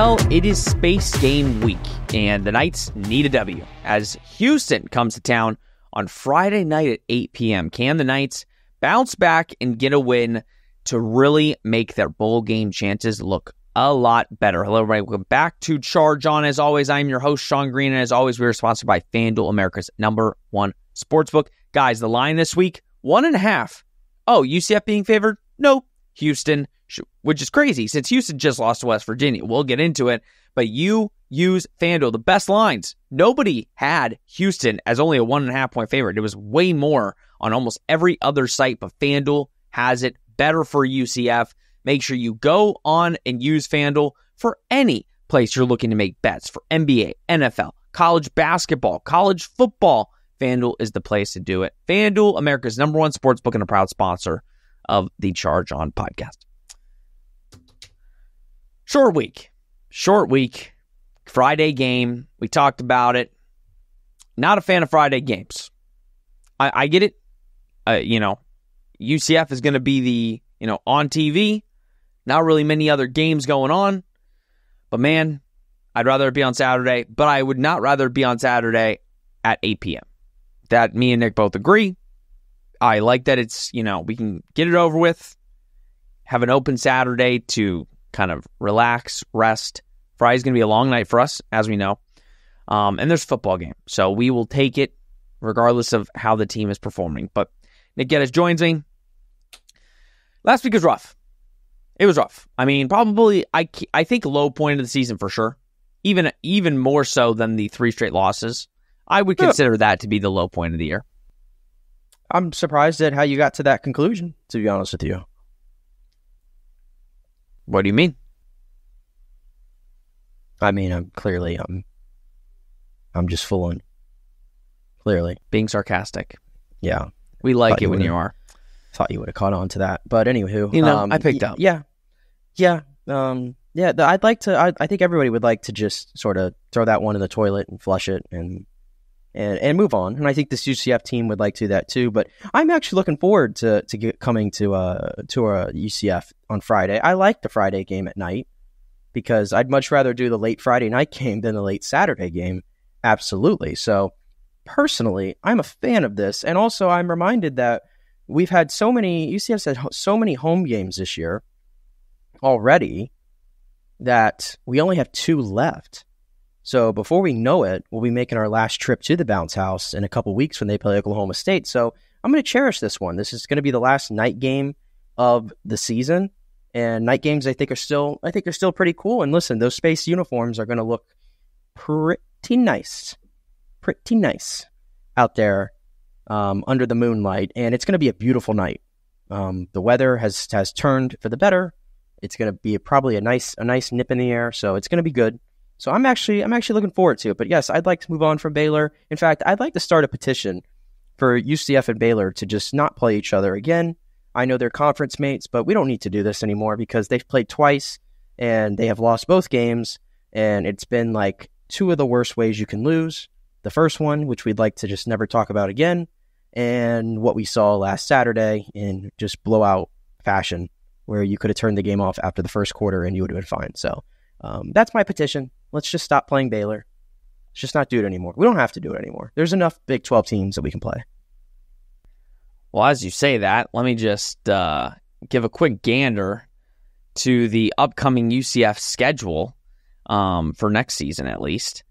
Well, it is Space Game Week, and the Knights need a W as Houston comes to town on Friday night at 8 p.m. Can the Knights bounce back and get a win to really make their bowl game chances look a lot better? Hello, everybody. Welcome back to Charge On. As always, I'm your host, Sean Green, and as always, we are sponsored by FanDuel, America's #1 sportsbook. Guys, the line this week, 1.5. Oh, UCF being favored? No, Houston, which is crazy since Houston just lost to West Virginia. We'll get into it, but you use FanDuel. The best lines. Nobody had Houston as only a 1.5 point favorite. It was way more on almost every other site, but FanDuel has it better for UCF. Make sure you go on and use FanDuel for any place you're looking to make bets for NBA, NFL, college basketball, college football. FanDuel is the place to do it. FanDuel, America's #1 sportsbook and a proud sponsor of the Charge On podcast. Short week, Friday game. We talked about it. Not a fan of Friday games. I get it. UCF is going to be on TV. Not really many other games going on. But man, I'd rather it be on Saturday. But I would not rather it be on Saturday at 8 p.m. That me and Nick both agree. I like that it's, we can get it over with, have an open Saturday to kind of relax, rest. Friday's going to be a long night for us, as we know. And there's a football game. So we will take it regardless of how the team is performing. But Nick Geddes joins me. Last week was rough. It was rough. I mean, probably, I think low point of the season for sure. Even more so than the 3 straight losses. I would consider that to be the low point of the year. I'm surprised at how you got to that conclusion, to be honest with you. What do you mean? I mean, I'm just fooling. Clearly. Being sarcastic. Yeah. We like it when you are. Thought you would have caught on to that. But anywho. I picked up. Yeah. Yeah. I think everybody would like to just sort of throw that one in the toilet and flush it and move on. And I think this UCF team would like to do that too. But I'm actually looking forward to coming to UCF on Friday. I like the Friday game at night because I'd much rather do the late Friday night game than the late Saturday game. Absolutely. So personally, I'm a fan of this. And also I'm reminded that we've had UCF's had so many home games this year already that we only have 2 left. So before we know it, we'll be making our last trip to the bounce house in a couple weeks when they play Oklahoma State. So I'm going to cherish this one. This is going to be the last night game of the season. And night games, I think are still pretty cool. And listen, those space uniforms are going to look pretty nice out there under the moonlight. And it's going to be a beautiful night. The weather has turned for the better. It's going to be probably a nice nip in the air. So it's going to be good. So I'm actually looking forward to it. But yes, I'd like to move on from Baylor. In fact, I'd like to start a petition for UCF and Baylor to just not play each other again. I know they're conference mates, but we don't need to do this anymore because they've played twice and they have lost both games. And it's been like 2 of the worst ways you can lose. The first one, which we'd like to just never talk about again, and what we saw last Saturday in just blowout fashion where you could have turned the game off after the first quarter and you would have been fine. So that's my petition. Let's just stop playing Baylor. Let's just not do it anymore. We don't have to do it anymore. There's enough Big 12 teams that we can play. Well, as you say that, let me just give a quick gander to the upcoming UCF schedule for next season, at least,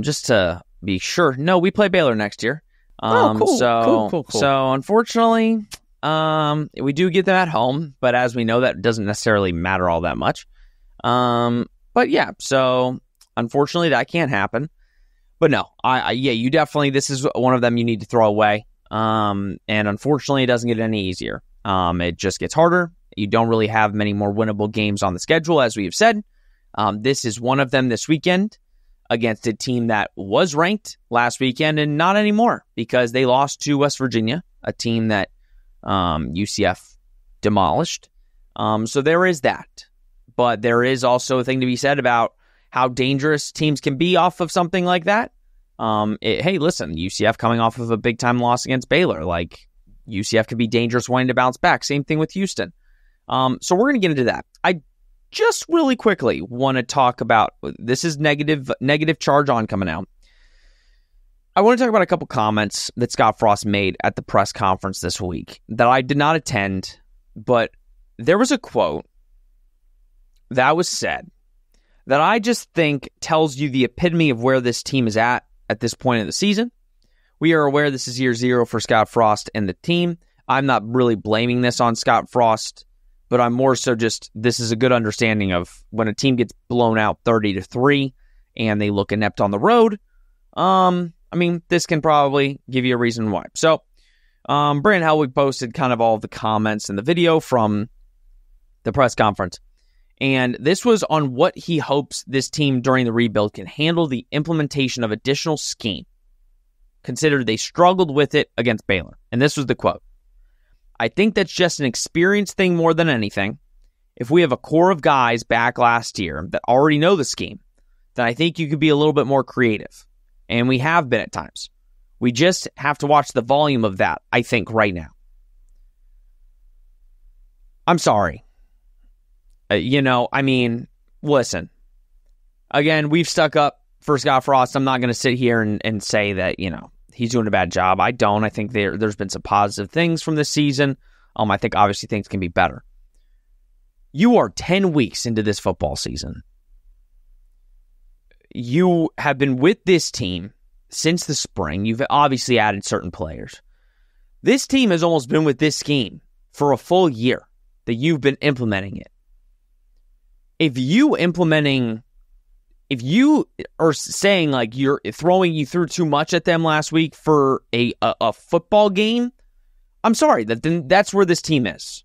just to be sure. No, we play Baylor next year. Cool. Cool. So, unfortunately, we do get them at home, but as we know, that doesn't necessarily matter all that much. But yeah, so unfortunately that can't happen. But no, you definitely, this is one of them you need to throw away. And unfortunately it doesn't get any easier. It just gets harder. You don't really have many more winnable games on the schedule, as we have said. This is one of them this weekend against a team that was ranked last weekend and not anymore because they lost to West Virginia, a team that UCF demolished. So there is that. But there is also a thing to be said about how dangerous teams can be off of something like that. Hey, listen, UCF coming off of a big-time loss against Baylor. Like, UCF can be dangerous wanting to bounce back. Same thing with Houston. So we're going to get into that. just really quickly want to talk about, this is negative charge on coming out. I want to talk about a couple comments that Scott Frost made at the press conference this week that I did not attend, but there was a quote that was said that I just think tells you the epitome of where this team is at this point in the season. We are aware this is year 0 for Scott Frost and the team. I'm not really blaming this on Scott Frost, but I'm more so just, this is a good understanding of when a team gets blown out 30-3 and they look inept on the road. This can probably give you a reason why. So, Brandon Helwig posted kind of all of the comments in the video from the press conference. And this was on what he hopes this team during the rebuild can handle the implementation of additional scheme. Considered they struggled with it against Baylor. And this was the quote. I think that's just an experience thing more than anything. If we have a core of guys back last year that already know the scheme, then I think you could be a little bit more creative. And we have been at times. We just have to watch the volume of that, I think, right now. I'm sorry. Listen. Again, we've stuck up for Scott Frost. I'm not going to sit here and say that, he's doing a bad job. I don't. I think there's been some positive things from this season. I think obviously things can be better. You are 10 weeks into this football season. You have been with this team since the spring. You've obviously added certain players. This team has almost been with this scheme for a full year that you've been implementing it. If you are saying like you threw too much at them last week for a football game, I'm sorry, that's where this team is.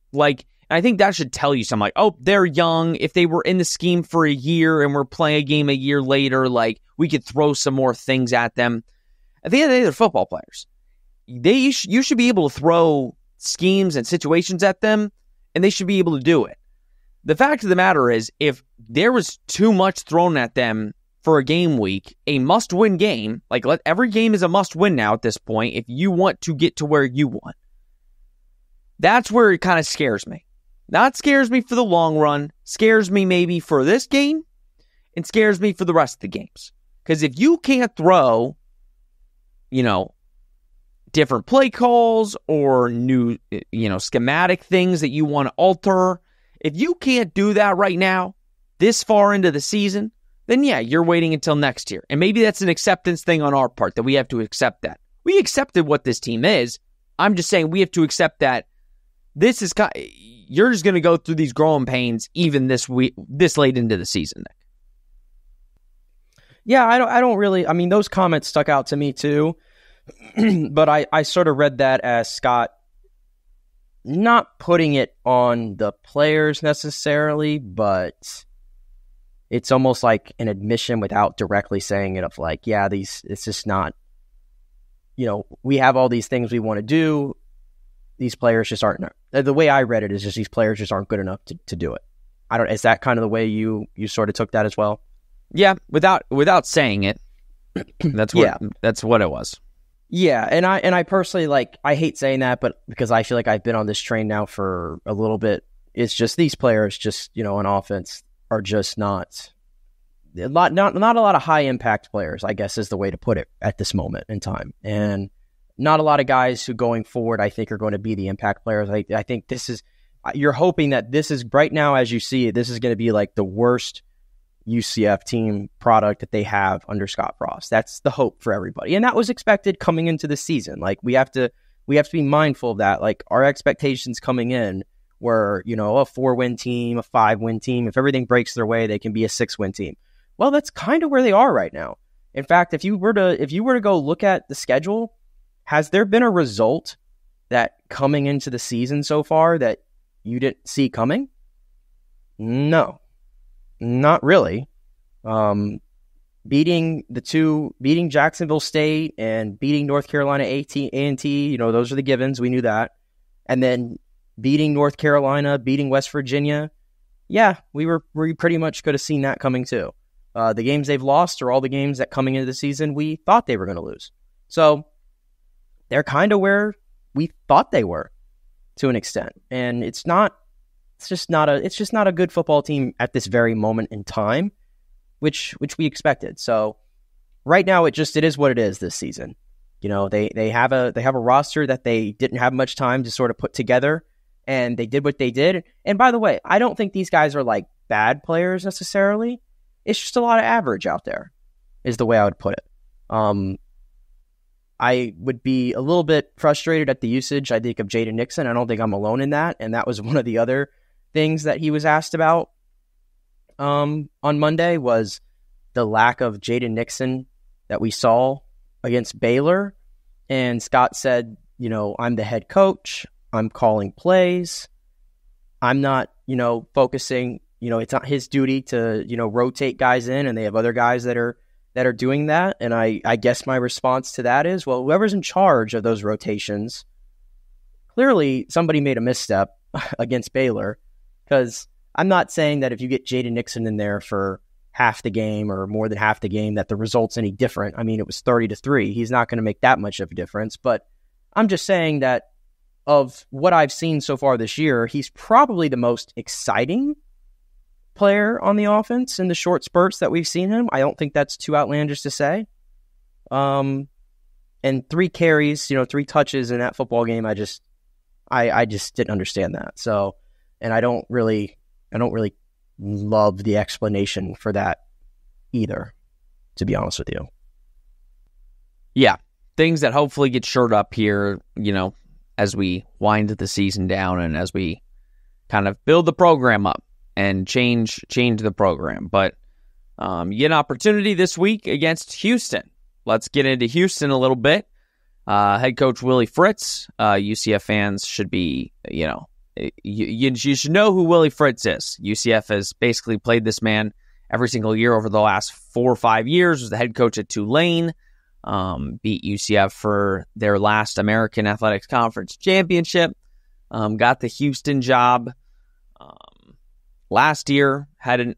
I think that should tell you something. They're young. If they were in the scheme for a year and we're playing a game a year later, we could throw some more things at them. At the end of the day, they're football players. You should be able to throw schemes and situations at them, and they should be able to do it. The fact of the matter is, if there was too much thrown at them for a game week, a must-win game, every game is a must-win now at this point if you want to get to where you want. That's where it kind of scares me. Not scares me for the long run, scares me maybe for this game, and scares me for the rest of the games. Because if you can't throw, different play calls or new, schematic things that you want to alter, if you can't do that right now, this far into the season, then yeah, you're waiting until next year. And maybe that's an acceptance thing on our part, that we have to accept that. We accepted what this team is. I'm just saying we have to accept that this is you're just going to go through these growing pains even this late into the season, Nick. Yeah, I don't really, those comments stuck out to me too, but I sort of read that as Scott not putting it on the players necessarily, but it's almost like an admission without directly saying it of it's just not, we have all these things we want to do. These players just aren't. The way I read it is just these players just aren't good enough to do it. Is that kind of the way you sort of took that as well? Yeah, without saying it, that's what it was. Yeah, and I personally I hate saying that, but because I feel like I've been on this train now for a little bit, it's just these players just on offense are just not a lot of high impact players, I guess is the way to put it at this moment in time, and not a lot of guys who going forward I think are going to be the impact players. I think you're hoping that this is right now as you see it, this is going to be the worst UCF team product that they have under Scott Frost. That's the hope for everybody. And that was expected coming into the season. We have to be mindful of that. Our expectations coming in were, a 4-win team, a 5-win team. If everything breaks their way, they can be a 6-win team. Well, that's kind of where they are right now. In fact, if you were to go look at the schedule, has there been a result that coming into the season so far that you didn't see coming? No. Not really. Beating Jacksonville State and beating North Carolina A&T, those are the givens. We knew that. And then beating North Carolina, beating West Virginia. Yeah, we pretty much could have seen that coming too. The games they've lost are all the games that coming into the season we thought they were going to lose. So they're kind of where we thought they were to an extent. And it's not it's just not a good football team at this very moment in time, which we expected. So right now it is what it is this season. You know, they have a roster that they didn't have much time to sort of put together, and they did what they did. And by the way, I don't think these guys are like bad players necessarily. It's just a lot of average out there, is the way I would put it. I would be a little bit frustrated at the usage, I think, of Jaden Nixon. I don't think I'm alone in that. And that was one of the other things that he was asked about on Monday, was the lack of Jaden Nixon that we saw against Baylor. And Scott said, you know, I'm the head coach. I'm calling plays. I'm not, you know, focusing, you know, it's not his duty to, you know, rotate guys in, and they have other guys that are doing that. And I guess my response to that is, well, whoever's in charge of those rotations, clearly somebody made a misstep against Baylor, because I'm not saying that if you get Jaden Nixon in there for half the game or more than half the game that the result's any different. I mean, it was 30-3. He's not going to make that much of a difference, but I'm just saying that of what I've seen so far this year, he's probably the most exciting player on the offense in the short spurts that we've seen him. I don't think that's too outlandish to say. And 3 carries, you know, 3 touches in that football game, I just didn't understand that. So, and I don't really love the explanation for that either, to be honest with you. Yeah, things that hopefully get shored up here, you know, as we wind the season down and as we kind of build the program up and change the program. But you get an opportunity this week against Houston. Let's get into Houston a little bit. Head coach Willie Fritz. UCF fans should be, you know, you should know who Willie Fritz is. UCF has basically played this man every single year over the last 4 or 5 years. Was the head coach at Tulane. Beat UCF for their last American Athletics Conference championship. Got the Houston job last year. Had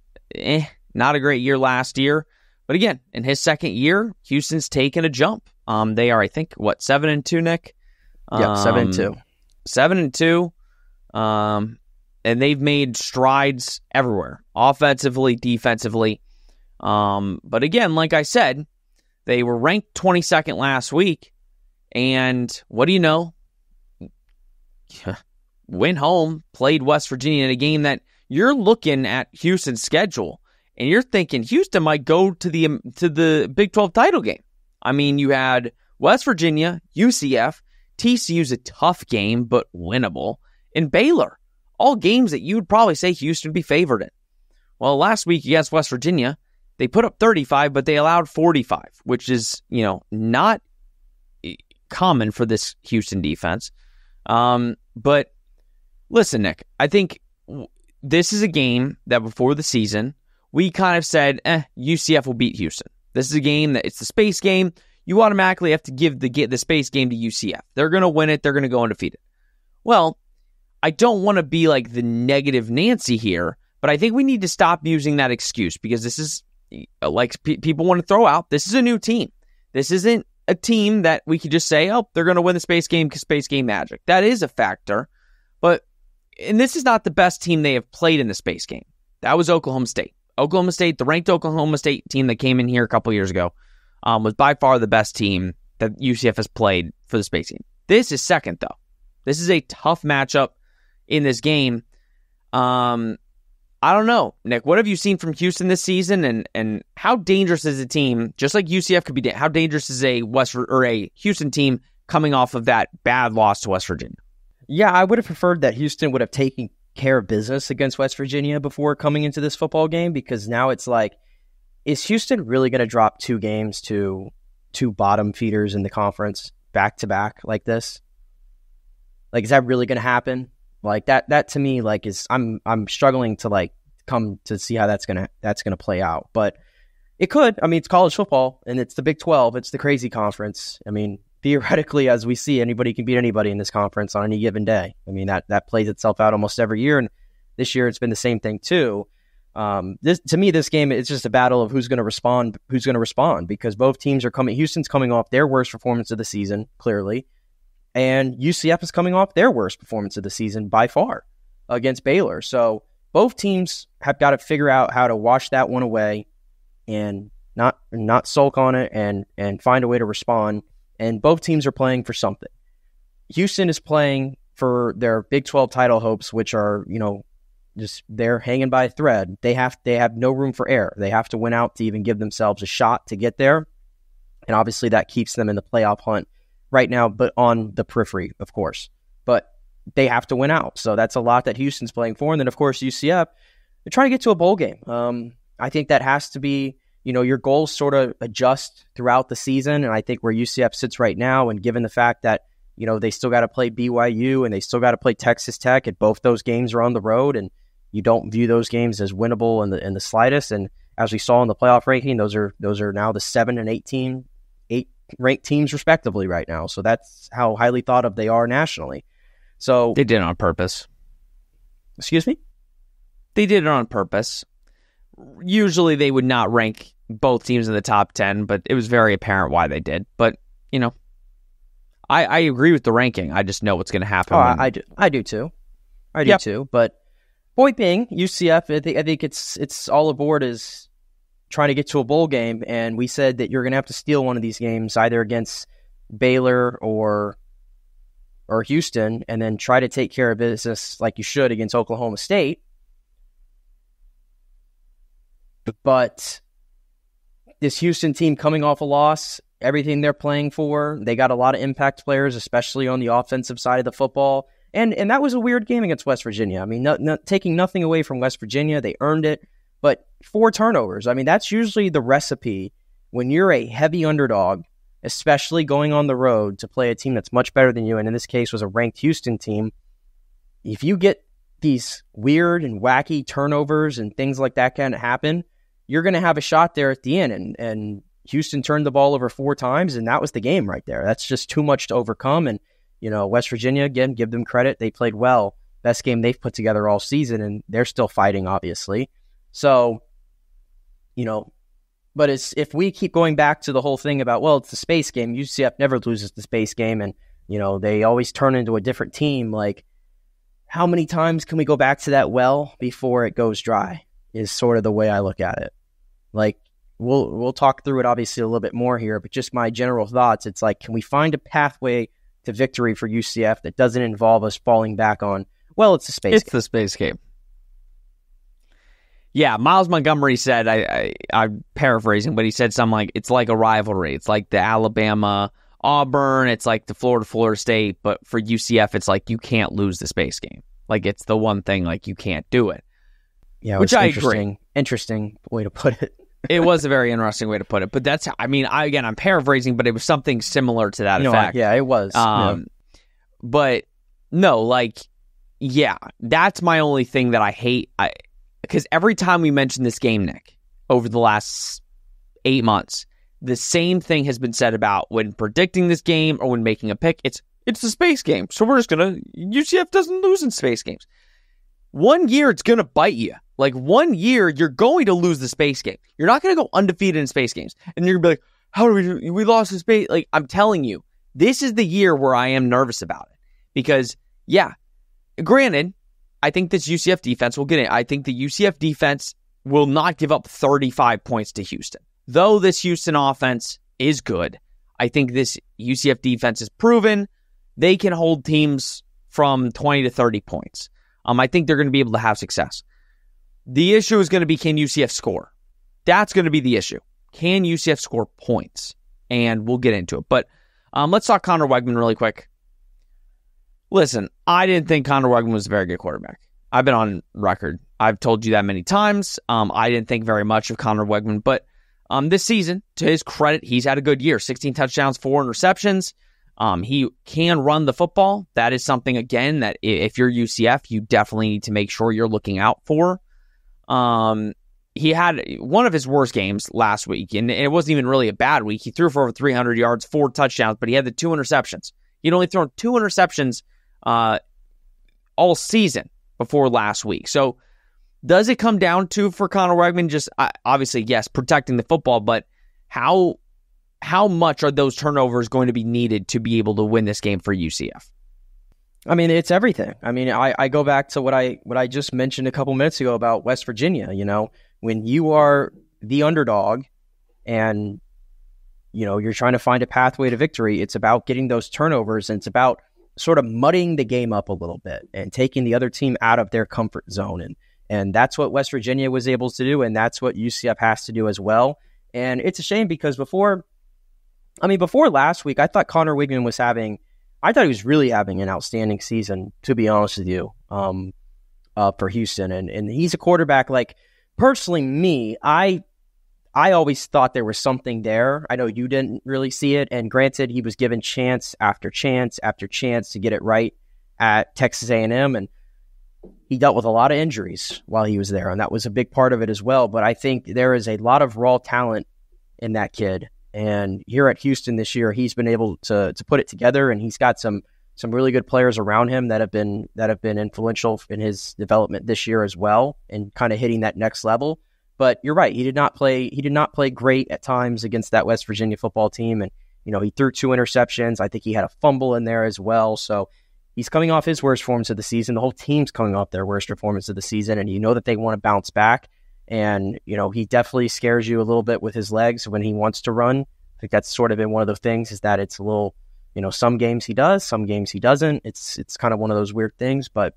not a great year last year. But again, in his second year, Houston's taken a jump. They are, I think, 7-2, Nick? Yeah, 7-2. 7-2. And they've made strides everywhere, offensively, defensively. But again, like I said, they were ranked 22nd last week. And what do you know? Went home, played West Virginia in a game that you're looking at Houston's schedule, and you're thinking Houston might go to the Big 12 title game. I mean, you had West Virginia, UCF, TCU's a tough game, but winnable, and Baylor. All games that you would probably say Houston would be favored in. Well, last week against West Virginia, they put up 35, but they allowed 45, which is, you know, not common for this Houston defense. But listen, Nick, I think this is a game that before the season, we kind of said, UCF will beat Houston. This is a game that it's the space game. You automatically have to give the space game to UCF. They're going to win it. They're going to go undefeated. Well, I don't want to be like the negative Nancy here, but I think we need to stop using that excuse, because this is like people want to throw out. This is a new team. This isn't a team that we could just say, oh, they're going to win the space game because space game magic. That is a factor, and this is not the best team they have played in the space game. That was Oklahoma State. Oklahoma State, the ranked Oklahoma State team that came in here a couple years ago, was by far the best team that UCF has played for the space game. This is second, though. This is a tough matchup in this game. I don't know, Nick. What have you seen from Houston this season, and how dangerous is a team, just like UCF could be? How dangerous is a Houston team coming off of that bad loss to West Virginia? Yeah, I would have preferred that Houston would have taken care of business against West Virginia before coming into this football game, because now it's like, is Houston really going to drop 2 games to 2 bottom feeders in the conference back to back like this? Like, is that really going to happen? Like that to me, like, is I'm struggling to like come to see how that's gonna play out. But it could. I mean, it's college football and it's the Big 12. It's the crazy conference. I mean, theoretically, as we see, anybody can beat anybody in this conference on any given day. I mean, that plays itself out almost every year, and this year it's been the same thing too. This game, it's just a battle of who's going to respond, because both teams are coming. Houston's coming off their worst performance of the season, clearly, and UCF is coming off their worst performance of the season by far. against Baylor. So both teams have got to figure out how to wash that one away and not sulk on it and find a way to respond. And both teams are playing for something. Houston is playing for their Big 12 title hopes, which are, just they're hanging by a thread. They have no room for error. They have to win out to even give themselves a shot to get there. And obviously that keeps them in the playoff hunt right now, but on the periphery, of course. But they have to win out. So that's a lot that Houston's playing for. And then, of course, UCF, they're trying to get to a bowl game. I think that has to be, your goals sort of adjust throughout the season. And I think where UCF sits right now, and given the fact that, they still got to play BYU and they still got to play Texas Tech, and both those games are on the road, and you don't view those games as winnable in the slightest. And as we saw in the playoff ranking, those are now the 7 and 8 ranked teams respectively right now. So that's how highly thought of they are nationally. So they did it on purpose. Excuse me? They did it on purpose. Usually they would not rank both teams in the top 10, but it was very apparent why they did. But, I agree with the ranking. I just know what's going to happen. I do too. I do too. But point being, UCF, I think it's all aboard is trying to get to a bowl game, and we said that you're going to have to steal one of these games, either against Baylor or Houston, and then try to take care of business like you should against Oklahoma State. But this Houston team coming off a loss, everything they're playing for, they got a lot of impact players, especially on the offensive side of the football. And that was a weird game against West Virginia. I mean, taking nothing away from West Virginia, they earned it. But 4 turnovers, I mean, that's usually the recipe when you're a heavy underdog, especially going on the road to play a team that's much better than you, and in this case was a ranked Houston team. If you get these weird and wacky turnovers and things like that kind of happen, you're going to have a shot there at the end. And Houston turned the ball over 4 times, and that was the game right there. That's just too much to overcome. And, West Virginia, again, give them credit. They played well. Best game they've put together all season, and they're still fighting, obviously. So, but if we keep going back to the whole thing about, well, it's the space game, UCF never loses the space game, and, they always turn into a different team. Like, how many times can we go back to that well before it goes dry is sort of the way I look at it. Like, we'll talk through it obviously a little bit more here, but just my general thoughts, it's like, can we find a pathway to victory for UCF that doesn't involve us falling back on, well, it's a space game. It's the space game. Yeah, Miles Montgomery said, I'm paraphrasing, but he said something like, it's like a rivalry. It's like the Alabama-Auburn. It's like the Florida State. But for UCF, it's like you can't lose the space game. Like, it's the one thing, like, you can't do it. Yeah, which I agree. Interesting way to put it. It was a very interesting way to put it. But that's, I'm paraphrasing, but it was something similar to that effect. Yeah, it was. But, no, that's my only thing that I hate. Because every time we mention this game, Nick, over the last 8 months, the same thing has been said about when predicting this game or when making a pick. It's a space game. So we're just going to... UCF doesn't lose in space games. 1 year, it's going to bite you. Like, 1 year, you're going to lose the space game. You're not going to go undefeated in space games. And you're going to be like, how do we do? We lost the space. Like, I'm telling you, this is the year where I am nervous about it. Because, yeah, granted, I think this UCF defense will get in. I think the UCF defense will not give up 35 points to Houston. Though this Houston offense is good, I think this UCF defense is proven they can hold teams from 20 to 30 points. I think they're going to be able to have success. The issue is going to be, can UCF score? That's going to be the issue. Can UCF score points? And we'll get into it. But let's talk Connor Wegman really quick. Listen, I didn't think Connor Wegman was a very good quarterback. I've been on record. I've told you that many times. I didn't think very much of Connor Wegman. But this season, to his credit, he's had a good year. 16 touchdowns, 4 interceptions. He can run the football. That is something, again, that if you're UCF, you definitely need to make sure you're looking out for. He had one of his worst games last week, and it wasn't even really a bad week. He threw for over 300 yards, 4 touchdowns, but he had the 2 interceptions. He'd only thrown 2 interceptions all season before last week. So does it come down to, for Connor Wegman, just obviously, yes, protecting the football, but how much are those turnovers going to be needed to be able to win this game for UCF? I mean, it's everything. I mean, I go back to what I just mentioned a couple minutes ago about West Virginia. When you are the underdog and you're trying to find a pathway to victory, it's about getting those turnovers, and it's about sort of muddying the game up a little bit and taking the other team out of their comfort zone. And that's what West Virginia was able to do, and that's what UCF has to do as well. And it's a shame because before last week, I thought Connor Wigman I thought he was really having an outstanding season, to be honest with you, for Houston. And he's a quarterback, like, personally, me, I always thought there was something there. I know you didn't really see it. And granted, he was given chance after chance after chance to get it right at Texas A&M. And he dealt with a lot of injuries while he was there. And that was a big part of it as well. But I think there is a lot of raw talent in that kid. And here at Houston this year, he's been able to put it together. And he's got some really good players around him that have been influential in his development this year as well, and kind of hitting that next level. But you're right. He did not play great at times against that West Virginia football team. And, he threw 2 interceptions. I think he had a fumble in there as well. So he's coming off his worst performance of the season. The whole team's coming off their worst performance of the season. And that they want to bounce back. And, he definitely scares you a little bit with his legs when he wants to run. I think that's sort of been one of the things, is that it's a little, some games he does, some games he doesn't. It's kind of one of those weird things. But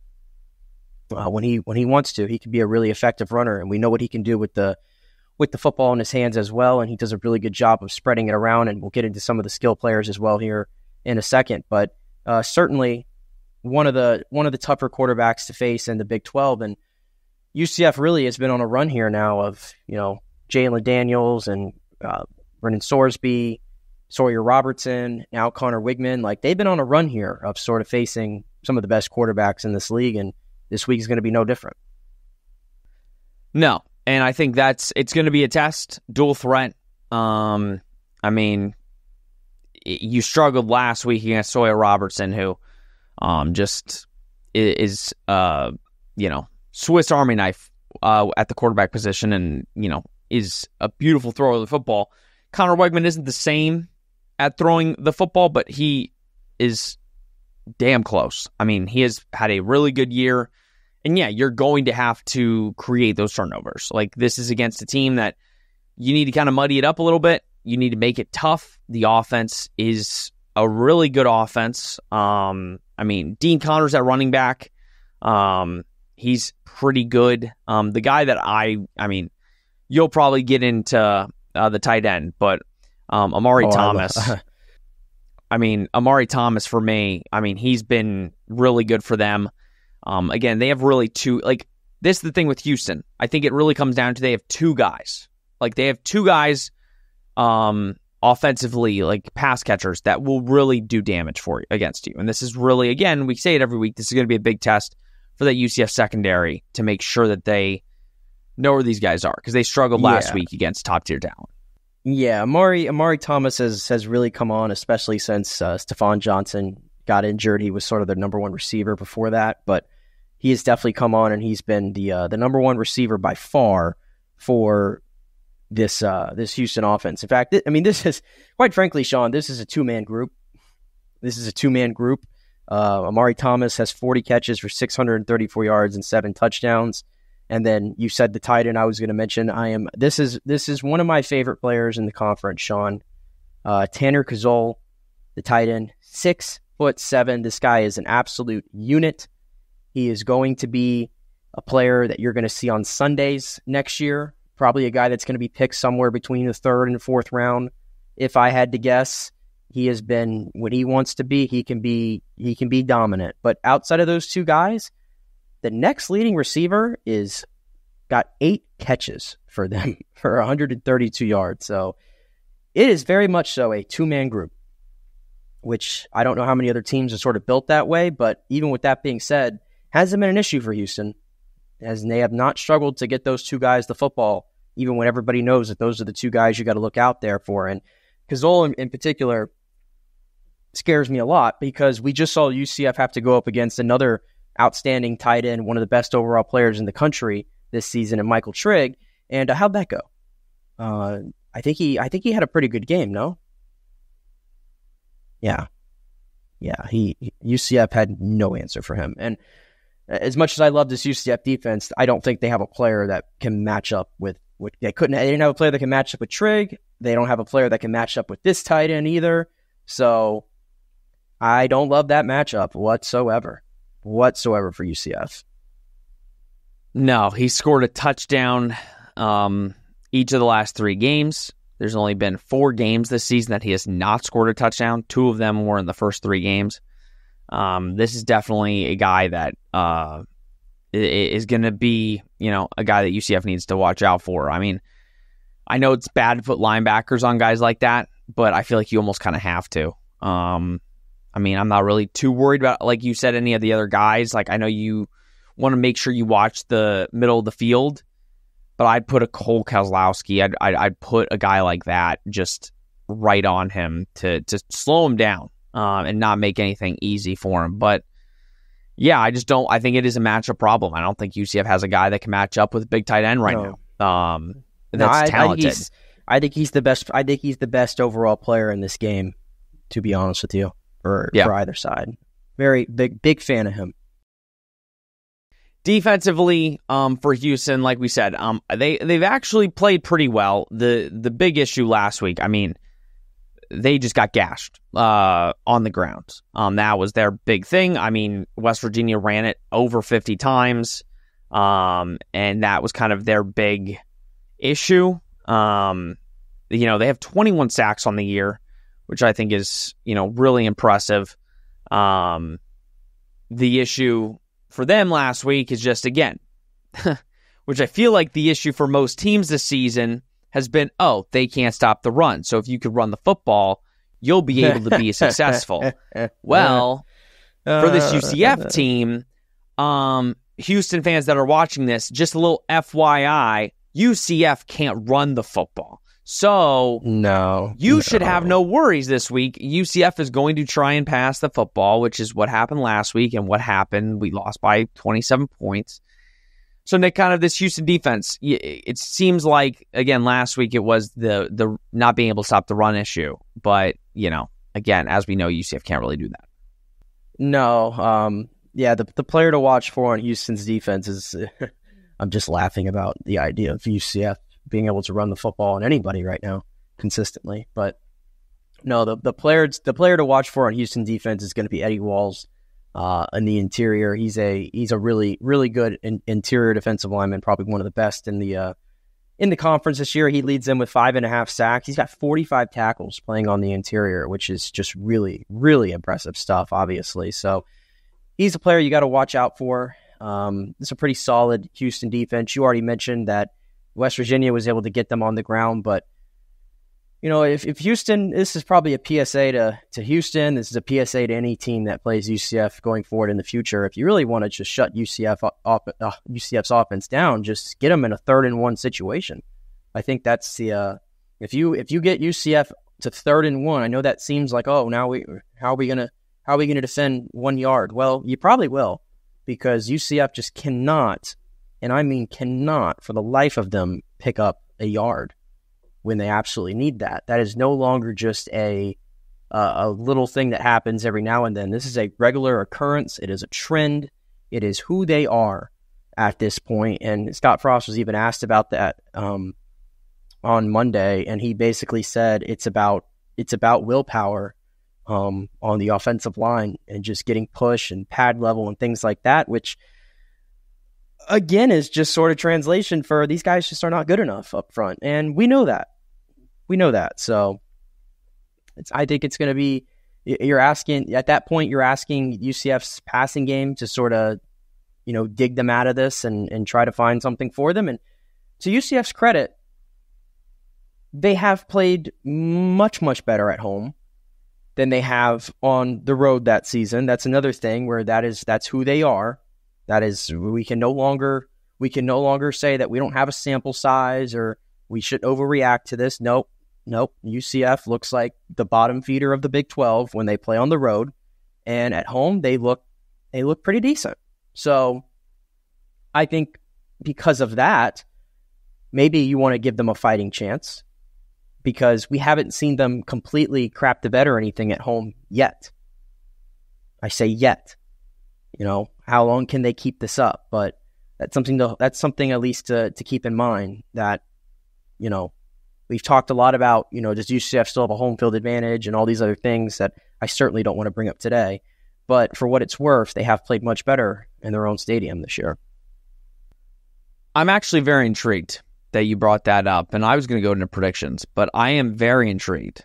when he wants to, he can be a really effective runner, and we know what he can do with the football in his hands as well. And he does a really good job of spreading it around. And we'll get into some of the skill players as well here in a second. But certainly one of the tougher quarterbacks to face in the Big 12. And UCF really has been on a run here now of Jalen Daniels and Brennan Sorsby, Sawyer Robertson, now Connor Wigman. Like, they've been on a run here of sort of facing some of the best quarterbacks in this league, and this week is going to be no different. No, and I think it's going to be a test, dual threat. I mean, you struggled last week against Sawyer Robertson, who just is Swiss Army knife at the quarterback position, and is a beautiful thrower of the football. Connor Wigman isn't the same at throwing the football, but he is damn close. I mean, he has had a really good year. And yeah, you're going to have to create those turnovers. Like, this is against a team that you need to kind of muddy it up a little bit. You need to make it tough. The offense is a really good offense. I mean, Dean Connors at running back, he's pretty good. The guy that I mean, you'll probably get into the tight end, but Amari Thomas. I mean, Amari Thomas for me, I mean, he's been really good for them. Again, they have really this is the thing with Houston. I think it really comes down to they have 2 guys. Like, they have 2 guys offensively, like pass catchers, that will really do damage against you. And this is really, again, we say it every week, this is going to be a big test for that UCF secondary to make sure that they know where these guys are, because they struggled last week against top-tier talent. Yeah, Amari Thomas has really come on, especially since Stephon Johnson got injured. He was sort of the number 1 receiver before that, but he has definitely come on, and he's been the number 1 receiver by far for this Houston offense. In fact, this is, quite frankly, Sean, this is a 2-man group. Amari Thomas has 40 catches for 634 yards and 7 touchdowns. And then you said the tight end I was going to mention. This is one of my favorite players in the conference, Sean. Tanner Kazol, the tight end, 6'7". This guy is an absolute unit. He is going to be a player that you're going to see on Sundays next year. Probably a guy that's going to be picked somewhere between the 3rd and 4th round. If I had to guess, he has been what he wants to be. He can be dominant. But outside of those 2 guys, the next leading receiver got 8 catches for them for 132 yards. So it is very much so a 2-man group, which I don't know how many other teams are sort of built that way. But even with that being said, hasn't been an issue for Houston, as they have not struggled to get those 2 guys the football, even when everybody knows that those are the 2 guys you got to look out there for. And Kazol in particular scares me a lot, because we just saw UCF have to go up against another outstanding tight end, one of the best overall players in the country this season, in Michael Trigg. And how'd that go? I think he had a pretty good game, no? Yeah. yeah, UCF had no answer for him. And as much as I love this UCF defense, I don't think they have a player that can match up with they didn't have a player that can match up with Trigg. They don't have a player that can match up with this tight end either. So I don't love that matchup whatsoever for UCF. No, he scored a touchdown each of the last 3 games. There's only been 4 games this season that he has not scored a touchdown. 2 of them were in the first 3 games. This is definitely a guy that is going to be, a guy that UCF needs to watch out for. I mean, I know it's bad to put linebackers on guys like that, but I feel like you almost kind of have to. I mean, I'm not really too worried about, like you said, any of the other guys. Like, I know you want to make sure you watch the middle of the field, but I'd put a Cole Kozlowski. I'd put a guy like that just right on him to slow him down and not make anything easy for him. But yeah, I think it is a matchup problem. I don't think UCF has a guy that can match up with a big tight end right now. That's talented. I think he's the best. I think he's the best overall player in this game, to be honest with you, for either side. Very big fan of him. Defensively, for Houston, like we said, they've actually played pretty well. The big issue last week, I mean, they just got gashed on the ground. That was their big thing. I mean, West Virginia ran it over 50 times, and that was kind of their big issue. They have 21 sacks on the year, which I think is, really impressive. The issue for them last week is just, again, which I feel like the issue for most teams this season has been, they can't stop the run. So if you could run the football, you'll be able to be successful. Well, for this UCF team, Houston fans that are watching this, just a little FYI, UCF can't run the football. So you should have no worries this week. UCF is going to try and pass the football, which is what happened last week and what happened. We lost by 27 points. So Nick, kind of this Houston defense, it seems like, again, last week it was the not being able to stop the run issue. But, again, as we know, UCF can't really do that. No. The player to watch for on Houston's defense is I'm just laughing about the idea of UCF being able to run the football on anybody right now consistently. But no, the player to watch for on Houston defense is going to be Eddie Walls in the interior. He's a really, really good interior defensive lineman, probably one of the best in the conference this year. He leads them with 5.5 sacks. He's got 45 tackles playing on the interior, which is just really, really impressive stuff, obviously. So he's a player you got to watch out for. It's a pretty solid Houston defense. You already mentioned that West Virginia was able to get them on the ground, but if Houston, this is probably a PSA to Houston. This is a PSA to any team that plays UCF going forward in the future. If you really want to just shut UCF's offense down, just get them in a 3rd and 1 situation. I think that's the if you get UCF to 3rd and 1, I know that seems like, how are we gonna defend 1 yard? Well, you probably will, because UCF just cannot, and I mean cannot, for the life of them, pick up a yard when they absolutely need that. That is no longer just a little thing that happens every now and then. This is a regular occurrence. It is a trend. It is who they are at this point. And Scott Frost was even asked about that on Monday, and he basically said it's about willpower on the offensive line and just getting push and pad level and things like that, which again is just sort of translation for these guys just are not good enough up front. And we know that. So I think it's going to be, at that point, you're asking UCF's passing game to sort of, dig them out of this and try to find something for them. And to UCF's credit, they have played much, much better at home than they have on the road that season. That's another thing where that's who they are. That is, we can no longer say that we don't have a sample size or we should overreact to this. Nope. UCF looks like the bottom feeder of the Big 12 when they play on the road, and at home they look pretty decent. So I think because of that, maybe you want to give them a fighting chance, because we haven't seen them completely crap the bed or anything at home yet. I say yet. How long can they keep this up? But that's something at least to keep in mind that, we've talked a lot about, does UCF still have a home field advantage and all these other things that I certainly don't want to bring up today. But for what it's worth, they have played much better in their own stadium this year. I'm actually very intrigued that you brought that up, and I was going to go into predictions, but I am very intrigued.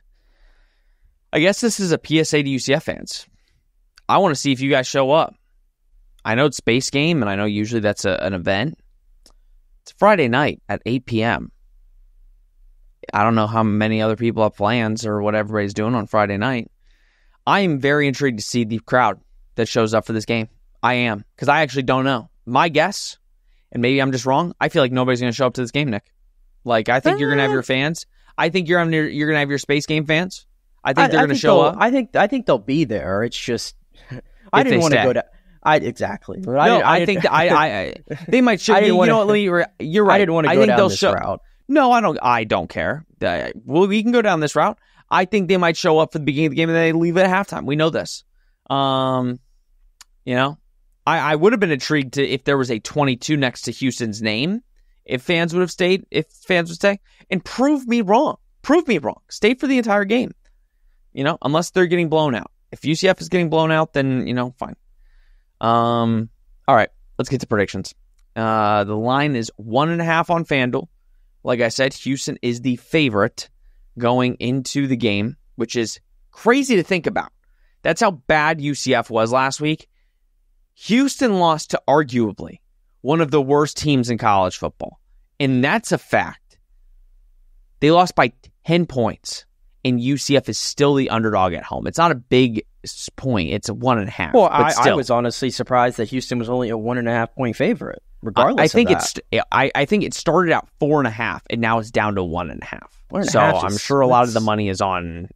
I guess this is a PSA to UCF fans. I want to see if you guys show up. I know it's Space Game, and I know usually that's an event. It's Friday night at 8 p.m. I don't know how many other people have plans or what everybody's doing on Friday night. I am very intrigued to see the crowd that shows up for this game. I am, because I actually don't know. My guess, and maybe I'm just wrong, I feel like nobody's going to show up to this game, Nick. Like, I think you're going to have your fans. I think you're going to have your Space Game fans. I think they're going to show up. I think they'll be there. It's just, I didn't want to go to. Exactly. But I think they might show. You're right. I didn't want to go down this route. No, I don't care. Well, we can go down this route. I think they might show up for the beginning of the game and then they leave at halftime. We know this. I would have been intrigued if there was a 22 next to Houston's name. If fans would stay, and prove me wrong. Stay for the entire game. Unless they're getting blown out. If UCF is getting blown out, then fine. All right, let's get to predictions. The line is 1.5 on FanDuel. Like I said, Houston is the favorite going into the game, which is crazy to think about. That's how bad UCF was last week. Houston lost to arguably one of the worst teams in college football, and that's a fact. They lost by 10 points, and UCF is still the underdog at home. It's not a big point. It's a 1.5. Well, I was honestly surprised that Houston was only a 1.5 point favorite. Regardless, I think I think it started out 4.5, and now it's down to 1.5. So I'm sure a lot of the money is on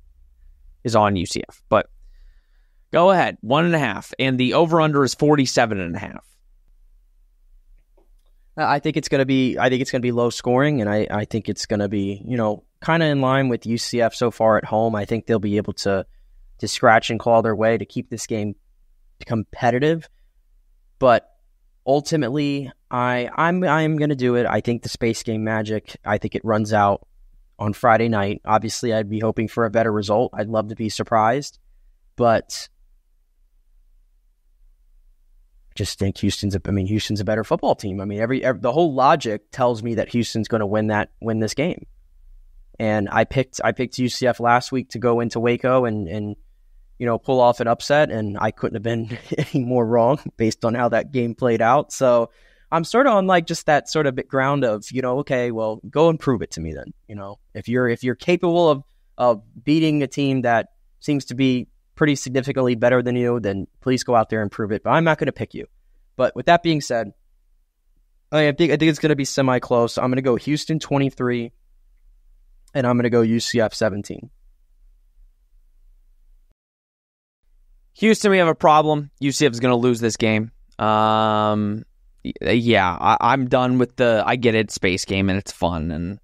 UCF. But go ahead, 1.5, and the over/under is 47.5. I think it's going to be low scoring, and I think it's going to be kind of in line with UCF so far at home. I think they'll be able to scratch and claw their way to keep this game competitive, but ultimately, I'm going to do it. I think the Space Game magic, I think it runs out on Friday night. Obviously, I'd be hoping for a better result. I'd love to be surprised, but I just think Houston's a better football team. I mean, the whole logic tells me that Houston's going to win this game. And I picked UCF last week to go into Waco and pull off an upset, and I couldn't have been any more wrong based on how that game played out. So I'm sort of on just that sort of ground of, okay, well, go and prove it to me then. If you're capable of beating a team that seems to be pretty significantly better than you, then please go out there and prove it. But I'm not going to pick you. But with that being said, I think it's going to be semi-close. I'm going to go Houston 23, and I'm going to go UCF 17. Houston, we have a problem. UCF is going to lose this game. I'm done with I get it, Space Game, and it's fun. And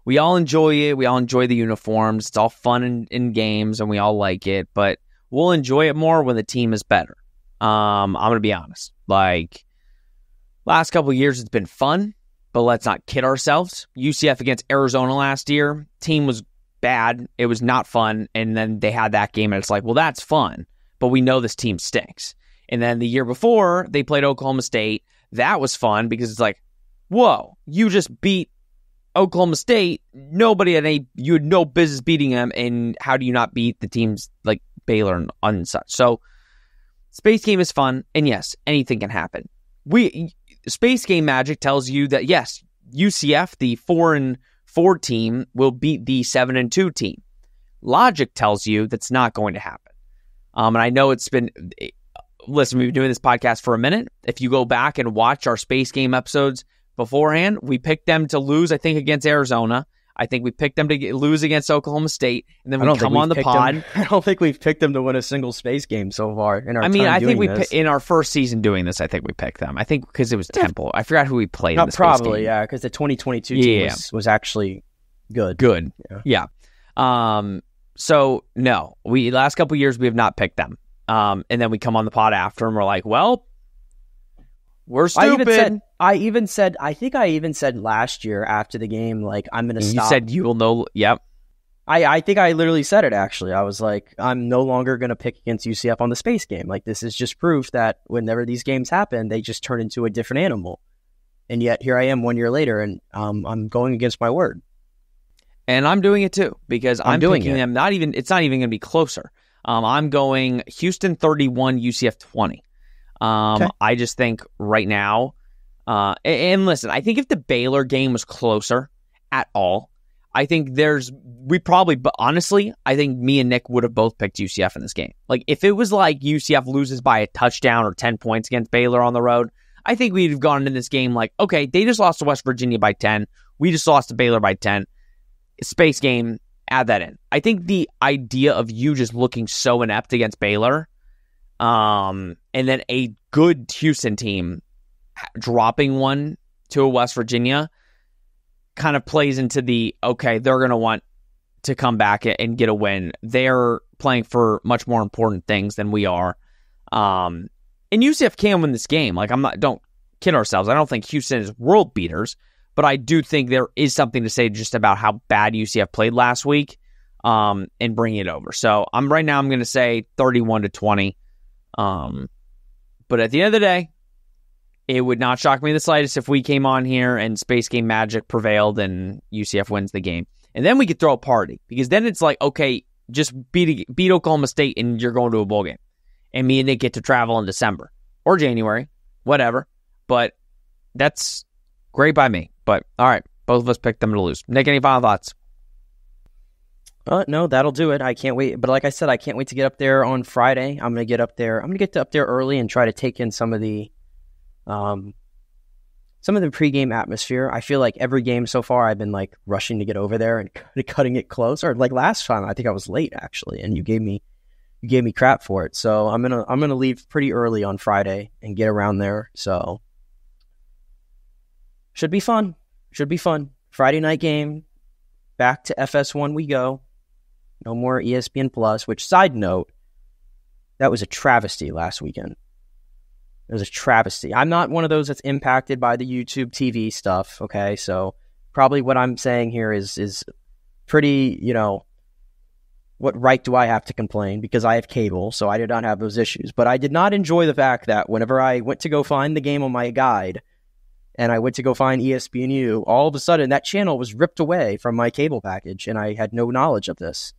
we all enjoy it. We all enjoy the uniforms. It's all fun in games, and we all like it. But we'll enjoy it more when the team is better. I'm going to be honest. Last couple of years, it's been fun, but let's not kid ourselves. UCF against Arizona last year, team was bad. It was not fun. And then they had that game, and it's like, well, that's fun. But we know this team stinks. And then the year before, they played Oklahoma State. That was fun because it's like, whoa, you just beat Oklahoma State. You had no business beating them. And how do you not beat the teams like Baylor and such? So Space Game is fun. And yes, anything can happen. Space Game magic tells you that, yes, UCF, the 4-4 team, will beat the 7-2 team. Logic tells you that's not going to happen. And I know we've been doing this podcast for a minute. If you go back and watch our Space Game episodes beforehand, we picked them to lose, I think, against Arizona. I think we picked them to lose against Oklahoma State. And then we come on the pod. I don't think we've picked them to win a single Space Game so far in our in our first season doing this, I think we picked them. I think because it was Temple. I forgot who we played in the Space Game. Yeah, because the 2022 team was actually good. Good. Yeah. So, no. Last couple of years, we have not picked them. And then we come on the pod after and we're like, well, we're stupid. I think I even said last year after the game, like, I'm going to stop. You said you will know. Yep. I think I literally said it, actually. I was like, I'm no longer going to pick against UCF on the space game. Like, this is just proof that whenever these games happen, they just turn into a different animal. And yet here I am 1 year later, and I'm going against my word. And I'm doing it too, because I'm picking them. It's not even going to be closer. I'm going Houston 31, UCF 20. Okay. I just think right now, and listen, I think if the Baylor game was closer at all, I think but honestly, I think me and Nick would have both picked UCF in this game. Like, if it was like UCF loses by a touchdown or 10 points against Baylor on the road, I think we'd have gone into this game like, okay, they just lost to West Virginia by 10. We just lost to Baylor by 10. Space game, add that in. I think the idea of you just looking so inept against Baylor, and then a good Houston team dropping one to a West Virginia kind of plays into the, okay, they're going to want to come back and get a win. They're playing for much more important things than we are. And UCF can win this game. Like, don't kid ourselves. I don't think Houston is world beaters, but I do think there is something to say just about how bad UCF played last week, and bring it over. So right now I'm going to say 31-20. But at the end of the day, it would not shock me the slightest if we came on here and space game magic prevailed and UCF wins the game. And then we could throw a party, because then it's like, okay, just beat Oklahoma State and you're going to a bowl game. And me and Nick get to travel in December or January, whatever. But that's great by me. But all right, both of us picked them to lose. Nick, any final thoughts? No, that'll do it. I can't wait. But like I said, I can't wait to get up there on Friday. I'm going to get up there. I'm going to get up there early and try to take in some of the pregame atmosphere. I feel like every game so far, I've been like rushing to get over there and cutting it close. Or like last time, I think I was late actually, and you gave me crap for it. So I'm gonna leave pretty early on Friday and get around there. So should be fun. Friday night game. Back to FS1 we go. No more ESPN Plus. Which, side note, that was a travesty last weekend. It was a travesty. I'm not one of those that's impacted by the YouTube TV stuff, okay? So probably what I'm saying here is pretty, what right do I have to complain? Because I have cable, so I did not have those issues. But I did not enjoy the fact that whenever I went to go find the game on my guide and I went to go find ESPNU, all of a sudden that channel was ripped away from my cable package, and I had no knowledge of this.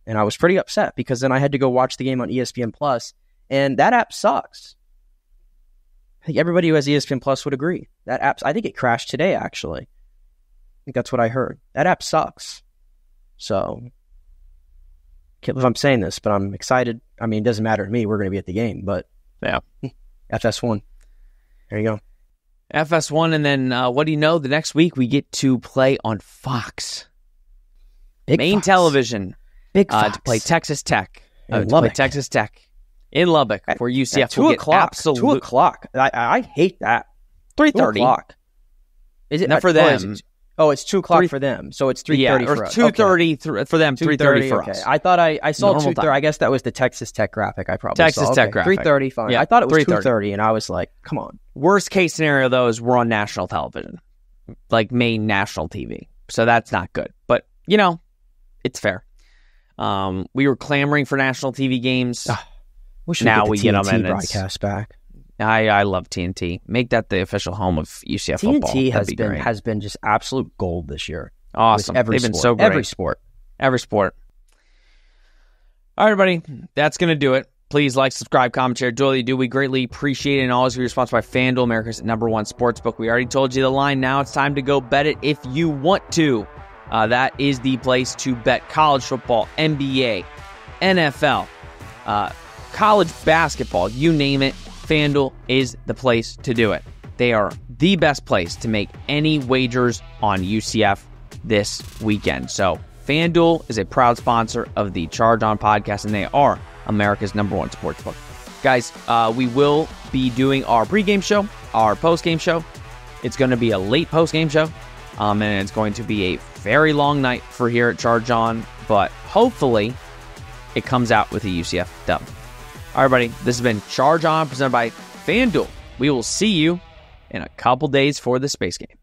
And I was pretty upset, because then I had to go watch the game on ESPN Plus, and that app sucks. I think everybody who has ESPN Plus would agree. That app, I think it crashed today, actually. I think that's what I heard. That app sucks. So, can't believe I'm saying this, but I'm excited. I mean, it doesn't matter to me. We're going to be at the game, but yeah, FS1. There you go. FS1, and then what do you know? The next week we get to play on Fox. Main television. Big Fox. To play Texas Tech. Texas Tech. In Lubbock for UCF. At 2 o'clock. 2 o'clock. I hate that. 3:30. Is it not for them? It's 2 o'clock for them. So it's 3:30 for us. 2:30 for them. 3:30 for us. I thought I saw 2:30. I guess that was the Texas Tech graphic. I probably Texas saw. Tech graphic. 3:30. Fine. Yeah, I thought it was 2:30, and I was like, come on. Worst case scenario though is we're on national television, like main national TV. So that's not good. But it's fair. We were clamoring for national TV games. Now we get them, and broadcast back. I love TNT. Make that the official home of UCF football. TNT has been just absolute gold this year. Awesome. They've been so great. Every sport. All right, everybody. That's going to do it. Please like, subscribe, comment, share. Do all you do. We greatly appreciate it. And always be sponsored by FanDuel, America's #1 sportsbook. We already told you the line. Now it's time to go bet it if you want to. That is the place to bet college football, NBA, NFL, college basketball, you name it. FanDuel is the place to do it. They are the best place to make any wagers on UCF this weekend. So FanDuel is a proud sponsor of the Charge On podcast, and they are America's #1 sportsbook. Guys, we will be doing our pregame show, our postgame show. It's going to be a late postgame show, and it's going to be a very long night for here at Charge On, but hopefully it comes out with a UCF dub. All right, buddy. This has been Charge On, presented by FanDuel. We will see you in a couple days for the Space Game.